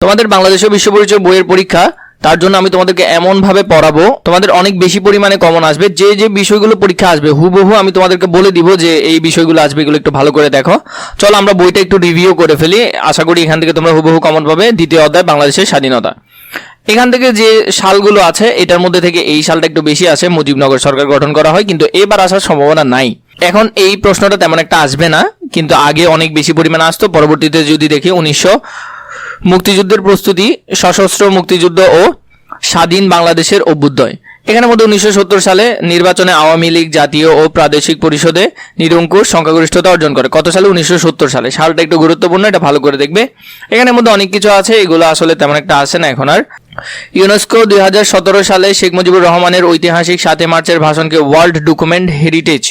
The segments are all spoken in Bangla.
তোমাদের বাংলাদেশ ও বিশ্ব পরিচয় বইয়ের পরীক্ষা, তার জন্য আমি তোমাদেরকে এমন ভাবে পড়াবো তোমাদের অনেক বেশি পরিমাণে কমন আসবে। যে যে বিষয়গুলো পরীক্ষা আসবে হুবহু আমি তোমাদেরকে বলে দিব যে এই বিষয়গুলো আসবে, এগুলো একটু ভালো করে দেখো। চলো আমরা বইটা একটু রিভিউ করে ফেলি, আশা করি এখান থেকে তোমরা হুবহু কমন পাবে। দ্বিতীয় অধ্যায় বাংলাদেশের স্বাধীনতা, এখান থেকে যে সালগুলো আছে এটার মধ্যে থেকে এই সালটা একটু বেশি আসে, মুজিবনগর সরকার গঠন করা হয়, কিন্তু এবার আসার সম্ভাবনা নাই। এখন এই প্রশ্নটা তেমন একটা আসবে না, কিন্তু আগে অনেক বেশি পরিমাণে আসতো। পরবর্তীতে যদি দেখি 1900 মুক্তিযুদ্ধের প্রস্তুতি, সশস্ত্র মুক্তিযুদ্ধ ও স্বাধীন বাংলাদেশের অভ্যুদয়। এখানের মধ্যে 1970 সালে নির্বাচনে আওয়ামী লীগ জাতীয় ও প্রাদেশিক পরিষদে নিরঙ্কুশ সংখ্যাগরিষ্ঠতা অর্জন করে। কত সালে? 1970 সালে। সালটা একটু গুরুত্বপূর্ণ, এটা ভালো করে দেখবে। এখানের মধ্যে অনেক কিছু আছে, এগুলো আসলে তেমন একটা আসে না এখন আর। ইউনেস্কো 2017 সালে শেখ মুজিবুর রহমানের ঐতিহাসিক 7 মার্চের ভাষণকে ওয়ার্ল্ড ডকুমেন্ট হেরিটেজ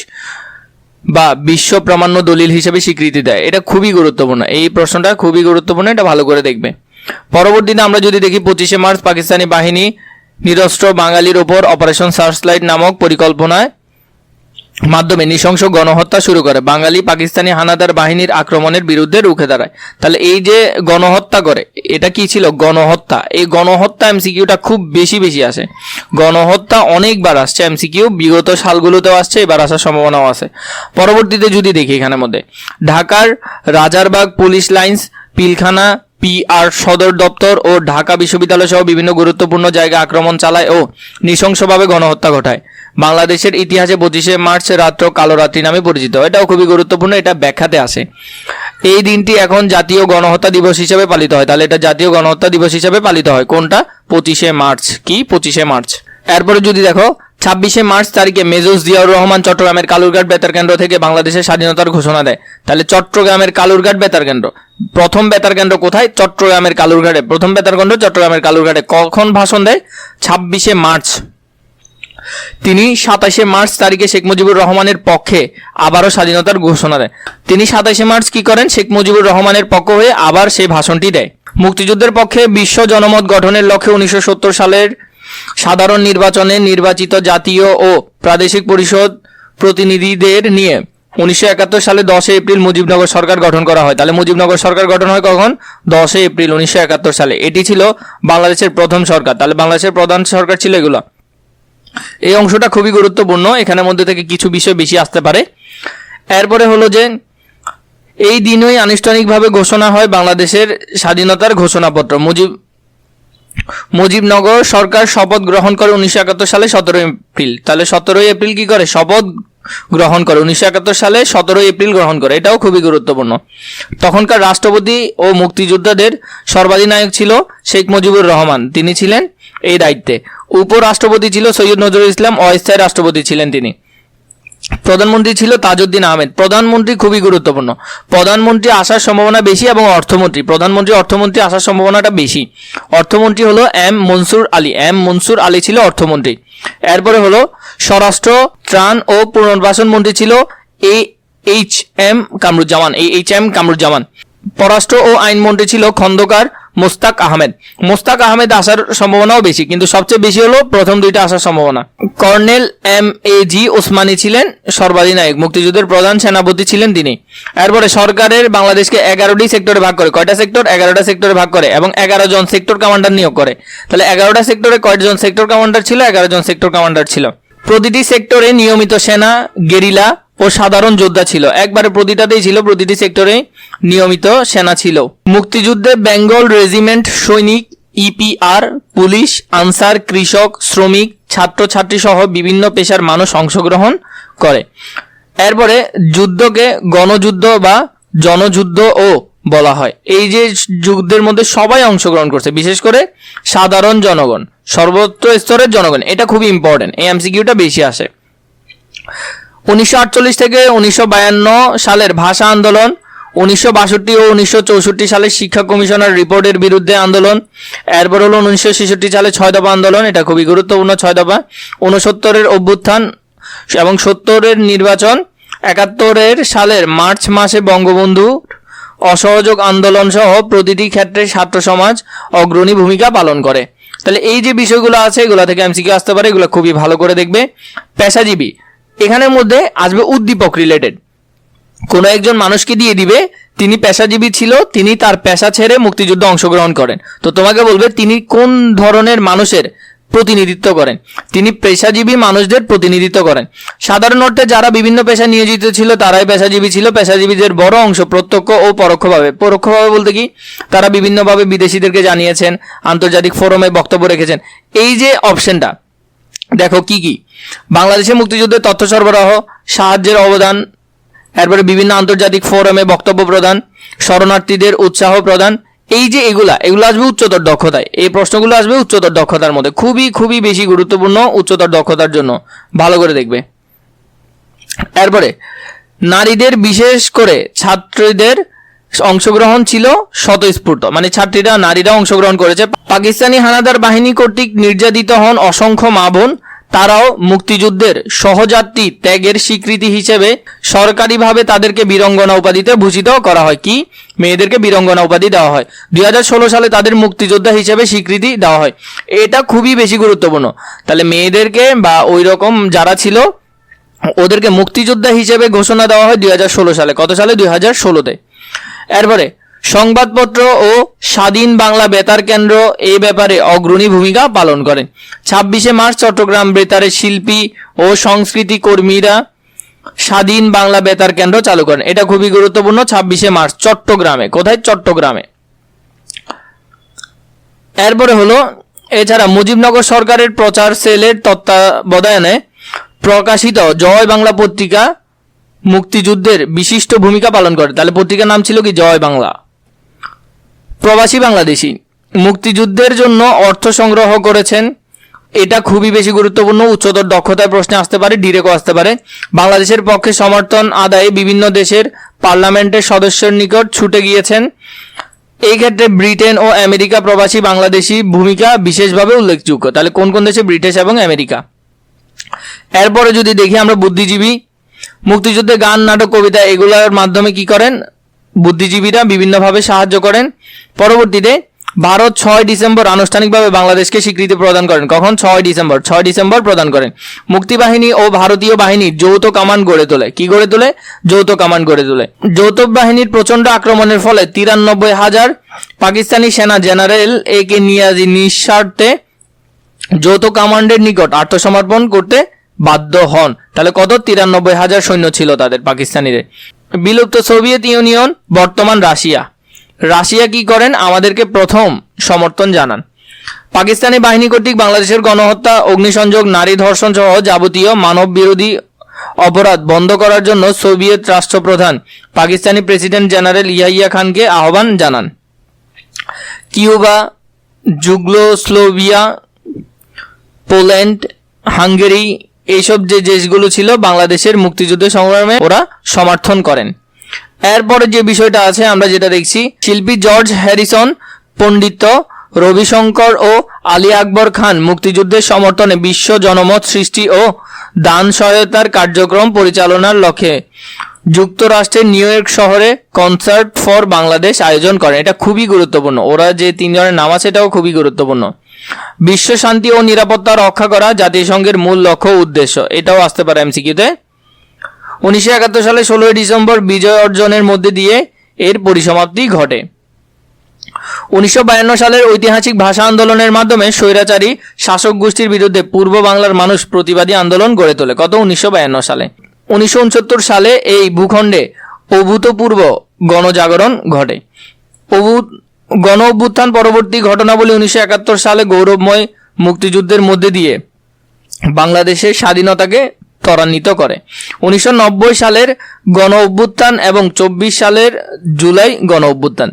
বা বিশ্ব প্রামাণ্য দলিল হিসেবে স্বীকৃতি দেয়। এটা খুবই গুরুত্বপূর্ণ, এই প্রশ্নটা খুবই গুরুত্বপূর্ণ, এটা ভালো করে দেখবে। পরবর্তীতে আমরা যদি দেখি 25শে মার্চ পাকিস্তানি বাহিনী নিরস্ত্র বাঙালির ওপর অপারেশন সার্চলাইট নামক পরিকল্পনায় মাধ্যমে নৃশংস গণহত্যা শুরু করে, বাঙালি পাকিস্তানি হানাদার বাহিনীর আক্রমণের বিরুদ্ধে রুখে দাঁড়ায়। তাহলে এই যে গণহত্যা করে, এটা কি ছিল? গণহত্যা। এই গণহত্যা এমসিকিউটা খুব বেশি আসে, গণহত্যা অনেকবার আসছে এমসিকিউ, বিগত সালগুলোতেও আসছে, এবার আসার সম্ভাবনাও আছে। পরবর্তীতে যদি দেখি এখানের মধ্যে ঢাকার Rajarbagh police lines, Pilkhana PR সদর দপ্তর ও ঢাকা বিশ্ববিদ্যালয় সহ বিভিন্ন গুরুত্বপূর্ণ জায়গায় আক্রমণ চালায় ও নৃশংসভাবে গণহত্যা ঘটায়। বাংলাদেশের ইতিহাসে 25শে মার্চ রাত্র কালো রাত্রি নামে পরিচিত। এটাও খুবই গুরুত্বপূর্ণ, এটা ব্যাখ্যাতে আসে। এই দিনটি এখন জাতীয় গণহত্যা দিবস হিসেবে পালিত হয়। তাহলে এটা জাতীয় গণহত্যা দিবস হিসেবে পালিত হয়। কোনটা? 25শে মার্চ। কি 25শে মার্চ? এরপরে যদি দেখো 26শে মার্চ তারিখে মেজর জিয়াউর রহমান চট্টগ্রামের কালুরঘাট বেতার কেন্দ্র থেকে বাংলাদেশের স্বাধীনতার ঘোষণা দেয়। তাহলে চট্টগ্রামের কালুরঘাট বেতার কেন্দ্র, প্রথম বেতার কেন্দ্র কোথায়? চট্টগ্রামের কালুরঘাটে। প্রথম বেতার কেন্দ্র চট্টগ্রামের কালুরঘাটে। কখন ভাষণ দেয়? 26শে মার্চ। তিনি 27শে মার্চ তারিখে শেখ মুজিবুর রহমানের পক্ষে আবারও স্বাধীনতার ঘোষণা দেয়। তিনি 27শে মার্চ কি করেন? শেখ মুজিবুর রহমানের পক্ষ হয়ে আবার সেই ভাষণটি দেয়। মুক্তিযুদ্ধের পক্ষে বিশ্ব জনমত গঠনের লক্ষ্যে 1970 সালের সাধারণ নির্বাচনে নির্বাচিত জাতীয় ও প্রাদেশিক পরিষদ প্রতিনিধিদের নিয়ে 1971 সালে 10 এপ্রিল মুজিবনগর সরকার গঠন করা হয়। তাহলে মুজিবনগর সরকার গঠন হয় কখন? 10 এপ্রিল 1971 সালে। এটি ছিল বাংলাদেশের প্রথম সরকার। তাহলে বাংলাদেশের প্রধান সরকার ছিল এগুলো। এই অংশটা খুবই গুরুত্বপূর্ণ, এখানের মধ্যে থেকে কিছু বিষয় বেশি আসতে পারে। এরপরে হলো যে এই দিনই আনুষ্ঠানিকভাবে ঘোষণা হয় বাংলাদেশের স্বাধীনতার ঘোষণাপত্র। মুজিবনগর সরকার শপথ গ্রহণ করে 1971 সালে 17 এপ্রিল। তাহলে 17 এপ্রিল কি করে? শপথ গ্রহণ করে। 1971 সালে 17 এপ্রিল গ্রহণ করে। এটাও খুবই গুরুত্বপূর্ণ। তখনকার রাষ্ট্রপতি ও মুক্তিযোদ্ধাদের সর্বাধিনায়ক ছিল শেখ মুজিবুর রহমান, তিনি ছিলেন এই দায়িত্বে। উপরাষ্ট্রপতি ছিল সৈয়দ নজরুল ইসলাম, অস্থায়ী রাষ্ট্রপতি ছিলেন তিনি। প্রধানমন্ত্রী ছিল তাজউদ্দিন আহমেদ। প্রধানমন্ত্রী খুবই গুরুত্বপূর্ণ, প্রধানমন্ত্রী আসার সম্ভাবনা বেশি, এবং অর্থমন্ত্রী, অর্থমন্ত্রী আসার সম্ভাবনাটা বেশি। অর্থমন্ত্রী হলো এম মনসুর আলী, মনসুর আলী ছিল অর্থমন্ত্রী। এরপরে হলো স্বরাষ্ট্র, ত্রাণ ও পুনর্বাসন মন্ত্রী ছিল এইচ এম কামরুজ্জামান। পররাষ্ট্র ও আইনমন্ত্রী ছিল খন্দকার মোস্তাক আহমেদ আসার সম্ভাবনাও বেশি, কিন্তু সবচেয়ে বেশি হলো প্রথম দুইটা আসার সম্ভাবনা। কর্নেল MAG ওসমানী ছিলেন সর্বাধিনায়ক, মুক্তিযুদ্ধের প্রধান সেনাপতি ছিলেন তিনি। এরপরে সরকারের বাংলাদেশকে 11টি সেক্টরে ভাগ করে। কয়টা সেক্টর? 11টা সেক্টরে ভাগ করে, এবং 11 জন সেক্টর কমান্ডার নিয়োগ করে। তাহলে 11টা সেক্টরে কয়জন সেক্টর কমান্ডার ছিল? 11 জন সেক্টর কমান্ডার ছিল। প্রতিটি সেক্টরে নিয়মিত সেনা, গেরিলা ও সাধারণ যোদ্ধা ছিল। একবারে প্রতিটাতেই ছিল, প্রতিটি সেক্টরে নিয়মিত সেনা ছিল। মুক্তিযুদ্ধে বেঙ্গল রেজিমেন্ট, সৈনিক, EPR, পুলিশ, আনসার, কৃষক, শ্রমিক, ছাত্রছাত্রী সহ বিভিন্ন পেশার মানুষ অংশগ্রহণ করে। এরপরে যুদ্ধকে গণযুদ্ধ বা জনযুদ্ধও বলা হয়। এই যে যুদ্ধের মধ্যে সবাই অংশগ্রহণ করছে, বিশেষ করে সাধারণ জনগণ, সর্বোচ্চ স্তরের জনগণ। এটা খুবই ইম্পর্টেন্ট, এই এমসিকিউটা বেশি আসে। 1948 থেকে 1952 সালের ভাষা আন্দোলন, 1962 ও 1964 সালের শিক্ষা কমিশনার রিপোর্টের বিরুদ্ধে আন্দোলন। এরপর হলো 1966 সালে 6 দফা আন্দোলন, এটা খুবই গুরুত্বপূর্ণ 6 দফা। 69-এর অভ্যুত্থান এবং 70-এর নির্বাচন। 71 সালের মার্চ মাসে বঙ্গবন্ধু অসহযোগ আন্দোলন সহ প্রতিটি ক্ষেত্রে ছাত্র সমাজ অগ্রণী ভূমিকা পালন করে। তাহলে এই যে বিষয়গুলো আছে, এগুলো থেকে এমসিকিউ আসতে পারে, এগুলো খুবই ভালো করে দেখবে। পেশাজীবী, এখানের মধ্যে আসবে উদ্দীপক রিলেটেড। কোনো একজন মানুষকে দিয়ে দিবে, তিনি পেশাজীবী ছিল, তিনি তার পেশা ছেড়ে মুক্তিযুদ্ধে অংশগ্রহণ করেন। তো তোমাকে বলবে তিনি কোন ধরনের মানুষের প্রতিনিধিত্ব করেন। তিনি পেশাজীবী মানুষদের প্রতিনিধিত্ব করেন। সাধারণ অর্থে যারা বিভিন্ন পেশায় নিয়োজিত ছিল তারাই পেশাজীবী ছিল। পেশাজীবীদের বড় অংশ প্রত্যক্ষ ও পরোক্ষভাবে বলতে কি, তারা বিভিন্নভাবে বিদেশিদেরকে জানিয়েছেন, আন্তর্জাতিক ফোরামে বক্তব্য রেখেছেন। এই যে অপশনটা দেখো কি কি, বাংলাদেশে মুক্তিযুদ্ধের তথ্য সরবরাহ, সাহায্যের অবদান, এরপরে বিভিন্ন আন্তর্জাতিক ফোরামে বক্তব্য প্রদান, শরণার্থীদের উৎসাহ প্রদান। এই যে এগুলো আসবে উচ্চতর দক্ষতায়। এই প্রশ্নগুলো আসবে উচ্চতর দক্ষতার মধ্যে, খুবই খুবই বেশি গুরুত্বপূর্ণ উচ্চতর দক্ষতার জন্য, ভালো করে দেখবে। এরপরে নারীদের, বিশেষ করে ছাত্রীদের অংশগ্রহণ ছিল স্বতঃস্ফূর্ত, মানে ছাত্রীরা, নারীরা অংশগ্রহণ করেছে। পাকিস্তানি হানাদার বাহিনী কর্তৃক নির্যাতিত হন অসংখ্য মা বোন, তারাও মুক্তিযুদ্ধের সহযাত্রী ত্যাগের স্বীকৃতি হিসেবে সরকারিভাবে তাদেরকে বীরঙ্গনা উপাধিতে ভূষিত করা হয়। কি, মেয়েদেরকে বীরঙ্গনা উপাধি দেওয়া হয়। 2016 সালে তাদের মুক্তিযোদ্ধা হিসেবে স্বীকৃতি দেওয়া হয়। এটা খুবই বেশি গুরুত্বপূর্ণ। তাহলে মেয়েদেরকে বা ওই রকম যারা ছিল ওদেরকে মুক্তিযোদ্ধা হিসেবে ঘোষণা দেওয়া হয় 2016 সালে। কত সালে? 2016-তে। এরপরে সংবাদপত্র ও স্বাধীন বাংলা বেতার কেন্দ্র এই ব্যাপারে অগ্রণী ভূমিকা পালন করেন। 26শে মার্চ চট্টগ্রাম বেতারের শিল্পী ও সংস্কৃতি কর্মীরা স্বাধীন বাংলা বেতার কেন্দ্র চালু করেন। এটা খুবই গুরুত্বপূর্ণ। 26শে মার্চ চট্টগ্রামে। কোথায়? চট্টগ্রামে। এরপরে হলো, এছাড়া মুজিবনগর সরকারের প্রচার সেলের তত্ত্বাবধানে প্রকাশিত জয় বাংলা পত্রিকা মুক্তিযুদ্ধের বিশিষ্ট ভূমিকা পালন করে। তাহলে পত্রিকার নাম ছিল কি? জয় বাংলা। প্রবাসী বাংলাদেশী মুক্তিযুদ্ধের জন্য অর্থ সংগ্রহ করেছেন। এটা খুবই বেশি গুরুত্বপূর্ণ, উচ্চতর দক্ষতায় প্রশ্নে আসতে পারে, ডিরেক্টও আসতে পারে। বাংলাদেশের পক্ষে সমর্থন আদায়ে বিভিন্ন দেশের পার্লামেন্টের সদস্যের নিকট ছুটে গিয়েছেন। এই ক্ষেত্রে ব্রিটেন ও আমেরিকা প্রবাসী বাংলাদেশী ভূমিকা বিশেষভাবে উল্লেখযোগ্য। তাহলে কোন কোন দেশে? ব্রিটিশ এবং আমেরিকা। এরপরে যদি দেখি আমরা বুদ্ধিজীবী, মুক্তিযুদ্ধে গান, নাটক, কবিতা এগুলোর মাধ্যমে কি করেন? বুদ্ধিজীবীরা বিভিন্নভাবে সাহায্য করেন। পরবর্তীতে ভারত 6 ডিসেম্বর আনুষ্ঠানিকভাবে বাংলাদেশকে স্বীকৃতি প্রদান করেন। কখন? 6 ডিসেম্বর প্রদান করেন। মুক্তিবাহিনী ও ভারতীয় বাহিনীর যৌথ কমান্ড গড়ে তোলে। কি গড়ে তোলে? যৌথ কমান্ড গড়ে তোলে। যৌথ বাহিনীর প্রচণ্ড আক্রমণের ফলে 93,000 পাকিস্তানি সেনা জেনারেল একে নিয়াজি নিঃস্বার্থে যৌথ কমান্ডের নিকট আত্মসমর্পণ করতে বাধ্য হন। তাহলে কত? 93,000 সৈন্য ছিল তাদের, পাকিস্তানিদের। বিলুপ্ত সোভিয়েত ইউনিয়ন, বর্তমান রাশিয়া কি করেন? আমাদেরকে প্রথম সমর্থন জানান। পাকিস্তানি বাহিনী কর্তৃক বাংলাদেশের গণহত্যা, অগ্নিসংযোগ, নারী ধর্ষণ সহ যাবতীয় মানব বিরোধী অপরাধ বন্ধ করার জন্য সোভিয়েত রাষ্ট্রপ্রধান পাকিস্তানি প্রেসিডেন্ট জেনারেল ইয়াহিয়া খানকে আহ্বান জানান। কিউবা, যুগোস্লাভিয়া, পোল্যান্ড, হাঙ্গেরি এইসব যে দেশগুলো ছিল বাংলাদেশের মুক্তিযুদ্ধ সংগ্রামে ওরা সমর্থন করেন। এরপরে যে বিষয়টা আছে আমরা যেটা দেখছি, শিল্পী জর্জ হ্যারিসন, পণ্ডিত রবিশঙ্কর ও আলী আকবর খান মুক্তিযুদ্ধের সমর্থনে বিশ্ব জনমত সৃষ্টি ও দান সহায়তার কার্যক্রম পরিচালনার লক্ষ্যে যুক্তরাষ্ট্রের নিউ ইয়র্ক শহরে কনসার্ট ফর বাংলাদেশ আয়োজন করেন। এটা খুবই গুরুত্বপূর্ণ। ওরা যে 3 জনের নাম আছে এটাও খুবই গুরুত্বপূর্ণ। বিশ্ব শান্তি ও নিরাপত্তা রক্ষা করা জাতিসংঘের মূল লক্ষ্য উদ্দেশ্য, এটাও আসতে পারে এমসিকিউতে। 1971 সালে 16 ডিসেম্বর বিজয় অর্জনের মধ্যে দিয়ে এর পরিসমাপ্তি ঘটে। 1952 সালের ঐতিহাসিক ভাষা আন্দোলনের মাধ্যমে স্বৈরাচারী শাসক গোষ্ঠীর বিরুদ্ধে পূর্ব বাংলার মানুষ প্রতিবাদী আন্দোলন গড়ে তোলে। কত? 1952 সালে। 1969 সালে এই ভূখণ্ডে অভূতপূর্ব গণজাগরণ ঘটে। গণ অভ্যুত্থান পরবর্তী ঘটনাবলী 1971 সালে গৌরবময় মুক্তিযুদ্ধের মধ্যে দিয়ে বাংলাদেশের স্বাধীনতাকে ত্বরান্বিত করে। 1990 সালের গণ অভ্যুত্থান এবং 24 সালের জুলাই গণ অভ্যুত্থান,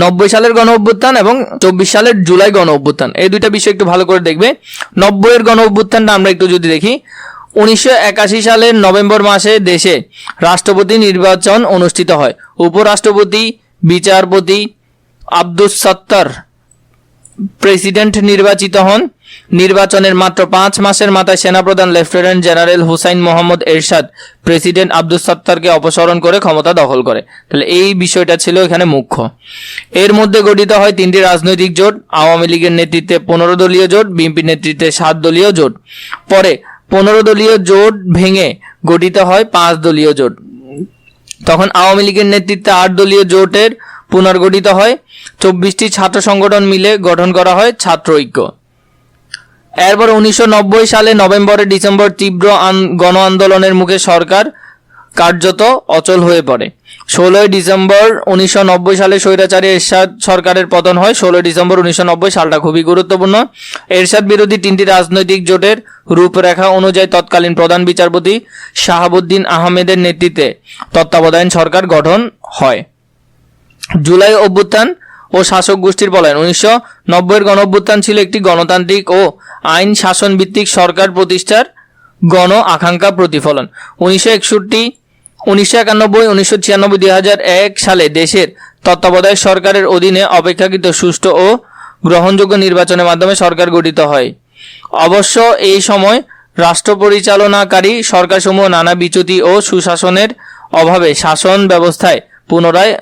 90 সালের গণ অভ্যুত্থান এবং 24 সালের জুলাই গণ অভ্যুত্থান, এই দুইটা বিষয় একটু ভালো করে দেখবে। 90-এর গণ অভ্যুত্থানটা আমরা একটু যদি দেখি, 1981 সালের নভেম্বর মাসে দেশে রাষ্ট্রপতি নির্বাচন অনুষ্ঠিত হয়। উপরাষ্ট্রপতি, বিচারপতি আব্দুস সত্তার প্রেসিডেন্ট নির্বাচিত হন। নির্বাচনের মাত্র 5 মাসের মাথায় সেনাপ্রধান লেফটেন্যান্ট জেনারেল হুসাইন মোহাম্মদ এরশাদ প্রেসিডেন্ট আব্দুস সত্তারকে অপসারণ করে ক্ষমতা দখল করে। তাহলে এই বিষয়টা ছিল এখানে মুখ্য। এর মধ্যে গঠিত হয় 3টি রাজনৈতিক জোট, আওয়ামী লীগের নেতৃত্বে 15 দলীয় জোট, বিএনপির নেতৃত্বে 7 দলীয় জোট। পরে 15 দলীয় জোট ভেঙে গঠিত হয় 5 দলীয় জোট। তখন আওয়ামী লীগের নেতৃত্বে 8 দলীয় জোটের পুনর্গঠিত হয়। 24টি ছাত্র সংগঠন মিলে গঠন করা হয় ছাত্র ঐক্য। এরপর 1990 সালে নভেম্বরে ডিসেম্বর তীব্র গণ আন্দোলনের মুখে সরকার কার্যত অচল হয়ে পড়ে। 16 ডিসেম্বর 1990 সালে স্বৈরাচারী এরশাদ সরকারের পতন হয়। 16 ডিসেম্বর 1990 সালটা খুবই গুরুত্বপূর্ণ। এরশাদ বিরোধী 3টি রাজনৈতিক জোটের রূপরেখা অনুযায়ী তৎকালীন প্রধান বিচারপতি শাহাবুদ্দিন আহমেদের নেতৃত্বে তত্ত্বাবধায়ক সরকার গঠন হয়। জুলাই অভ্যুত্থান ও শাসক গোষ্ঠীর পলায়ন। 1990-এর গণঅভ্যুত্থান ছিল একটি গণতান্ত্রিক ও আইন শাসন ভিত্তিক সরকার প্রতিষ্ঠার গণ আকাঙ্ক্ষা প্রতিফলন। 1991, 1996, 2001 সালে দেশের তত্ত্বাবধায়ক সরকারের অধীনে অপেক্ষাকৃত সুষ্ঠু ও গ্রহণযোগ্য নির্বাচনের মাধ্যমে সরকার গঠিত হয়। অবশ্য এই সময় রাষ্ট্র পরিচালনাকারী সরকারসমূহ নানা বিচ্যুতি ও সুশাসনের অভাবে শাসন ব্যবস্থায় পুনরায়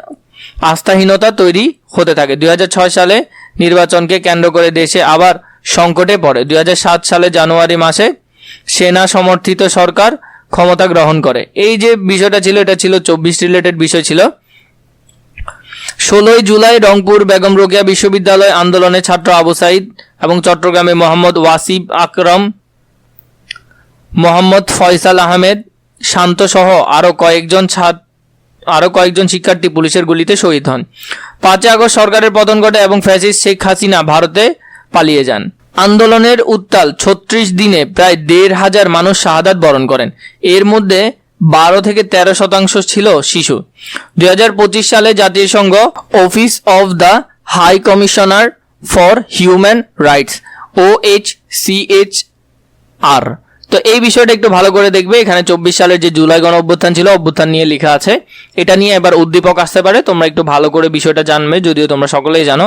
আস্থাহীনতা তৈরি হতে থাকে। 2006 সালে নির্বাচনকে কেন্দ্র করে দেশে আবার সংকটে পড়ে। 2007 সালে জানুয়ারি মাসে সেনা সমর্থিত সরকার ক্ষমতা গ্রহণ করে। এই যে বিষয়টা ছিল, এটা ছিল 24 রিলেটেড বিষয় ছিল। 16 জুলাই রংপুর বেগম রোকেয়া বিশ্ববিদ্যালয় আন্দোলনে ছাত্র আবু সাইদ এবং চট্টগ্রামে মোহাম্মদ ওয়াসিব আকরম, মোহাম্মদ ফয়সাল আহমেদ শান্ত সহ আরো কয়েকজন শিক্ষার্থী পুলিশের গুলিতে শহীদ হন। 5 আগস্ট সরকারের পতন ঘটে এবং ফ্যাসিস্ট শেখ হাসিনা ভারতে পালিয়ে যান। আন্দোলনের উত্তাল 36 দিনে প্রায় 1,500 মানুষ শাহাদাত বরণ করেন। এর মধ্যে 12-13% ছিল শিশু। 2025 সালে জাতিসংঘ office of the high commissioner for human rights OHCHR, তো এই বিষয়টা একটু ভালো করে দেখবে। এখানে 24 সালের যে জুলাই গণ অভ্যুত্থান ছিল, অভ্যুত্থান নিয়ে লেখা আছে। এটা নিয়ে এবার উদ্দীপক আসতে পারে, তোমরা একটু ভালো করে বিষয়টা জানবে, যদিও তোমরা সকলেই জানো।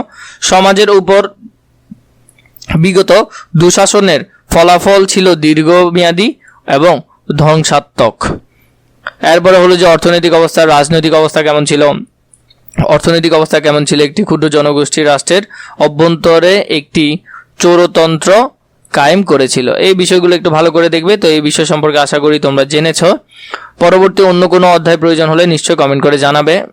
সমাজের উপর বিগত দুঃশাসনের ফলাফল ছিল দীর্ঘমেয়াদী এবং ধ্বংসাত্মক। এরপরে হলো যে অর্থনৈতিক অবস্থা, রাজনৈতিক অবস্থা কেমন ছিল। অর্থনৈতিক অবস্থা কেমন ছিল, একটি ক্ষুদ্র জনগোষ্ঠী রাষ্ট্রের অভ্যন্তরে একটি চোরতন্ত্র কায়েম করেছিল। এই বিষয়গুলো একটু ভালো করে দেখবে। তো এই বিষয় সম্পর্কে আশা করি তোমরা জেনেছো। পরবর্তী অন্য কোনো অধ্যায় প্রয়োজন হলে নিশ্চয়ই কমেন্ট করে জানাবে।